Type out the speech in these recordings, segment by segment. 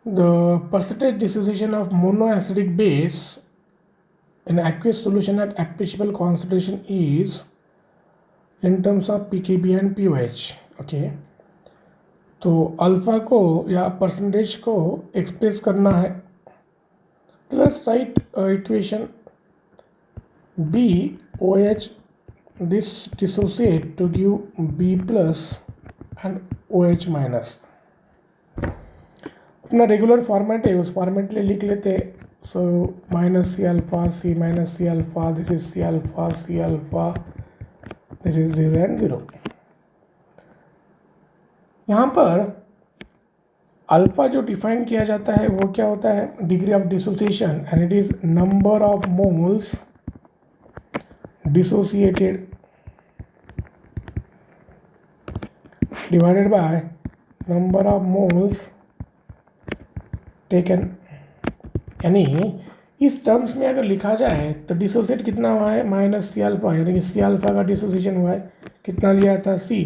The percentage dissociation of monoacidic base in aqueous solution at appreciable concentration is in terms of pKb and pOH. Okay, तो alpha को या percentage को express करना है, तो let's write equation BOH this dissociate to give B plus and OH minus. अपना regular format है, उस फॉर्मेट ले लिख लेते हैं. So minus c alpha, c minus c alpha, this is c alpha, c alpha, this is 0 and 0. यहाँ पर alpha जो डिफाइन किया जाता है वो क्या होता है? Degree of dissociation, and it is number of moles dissociated divided by number of moles taken. यानी इस टर्म्स में अगर लिखा जाए तो डिसोसिएट कितना हुआ है? माइनस सी अल्फा, यानी कि सी अल्फा का डिसोसिएशन हुआ है, कितना लिया था? सी.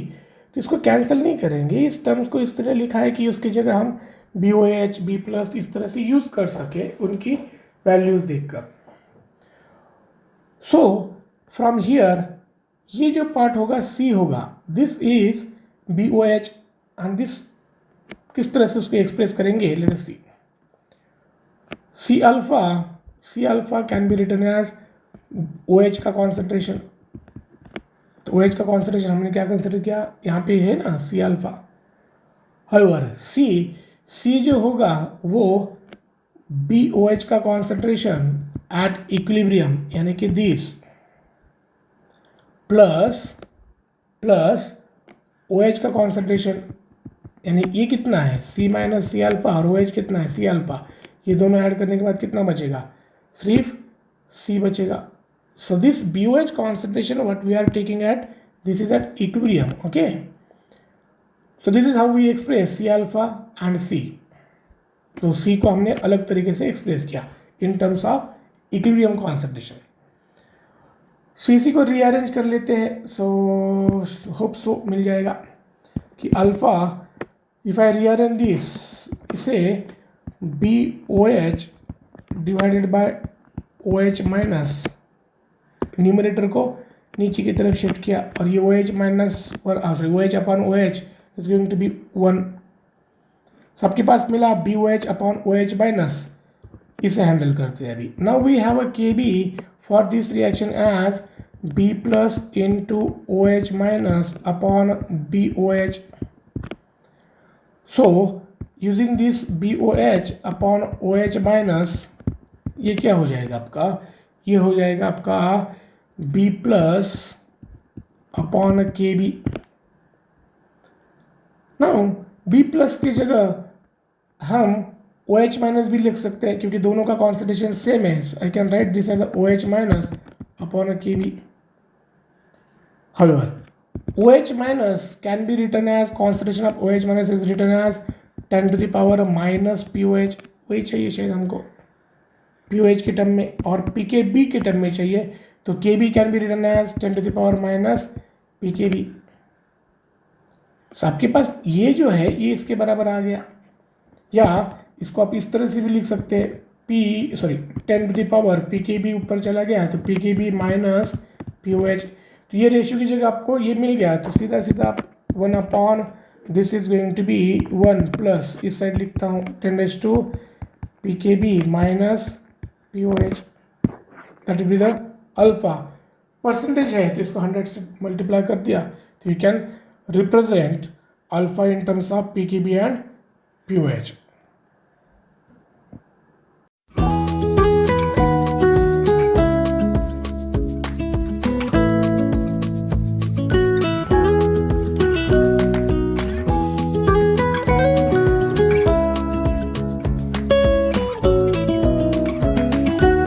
तो इसको कैंसिल नहीं करेंगे, इस टर्म्स को इस तरह लिखा है कि उसकी जगह हम BOH, B प्लस इस तरह से यूज़ कर सके उनकी वैल्यूज़ देखकर. सो फ्रॉम हियर ये जो पार्ट होगा C होगा, this is BOH and this किस तरह से उसको एक्सप्रेस करेंगे? Let us see. C alpha can be written as OH का कॉन्सेंट्रेशन. तो OH का कॉन्सेंट्रेशन हमने क्या कंसिडर किया? यहाँ पे है ना C alpha. However, C जो होगा वो BOH का कॉन्सेंट्रेशन एट इक्विलिब्रियम, यानी कि दिस प्लस OH का कॉन्सेंट्रेशन, यानी ये कितना है? C माइनस सी अल्फा, और OH कितना है? C alpha. ये दोनों ऐड करने के बाद कितना बचेगा? सिर्फ C बचेगा. So this BOH concentration what we are taking at, this is at equilibrium. Okay, so this is how we express C alpha and C. तो C को हमने अलग तरीके से एक्सप्रेस किया in terms of equilibrium concentration. CC को rearrange कर लेते हैं. सो होप सो मिल जाएगा कि alpha, if I rearrange this, इसे BOH divided by OH minus, numerator को नीचे की तरफ शिफ्ट किया, और ये OH माइनस और OH upon OH is going to be 1. सबके पास मिला BOH अपॉन OH माइनस. इसे हैंडल करते हैं अभी. Now we have a KB for this reaction as B plus into OH minus upon BOH. So using this BOH upon OH minus, ये क्या हो जाएगा आपका? ये हो जाएगा आपका B plus upon KB. Now B plus की जगह हम OH माइनस भी लिख सकते हैं, क्योंकि दोनों का कॉन्सेंट्रेशन सेम है. I can write this as OH minus upon KB. However, OH minus can be written as, concentration of OH minus is written as 10 to the power minus POH. वही चाहिए शायद हमको POH के term में, और PKB के term में चाहिए. तो KB can be written as 10 to the power minus PKB. आपके पास ये जो है ये इसके बराबर आ गया, या इसको आप इस तरह से भी लिख सकते हैं 10 to the power PKB ऊपर चला गया तो PKB माइनस POH. तो ये रेशियो की जगह आपको ये मिल गया, तो सीधा सीधा आप 1 upon this is going to be 1 plus, इस साइड लिखता हूँ 10 PKB minus POH, that will be the alpha. Percentage है तो इसको 100 से मल्टीप्लाई कर दिया, तो you can represent alpha in terms of PKB and POH.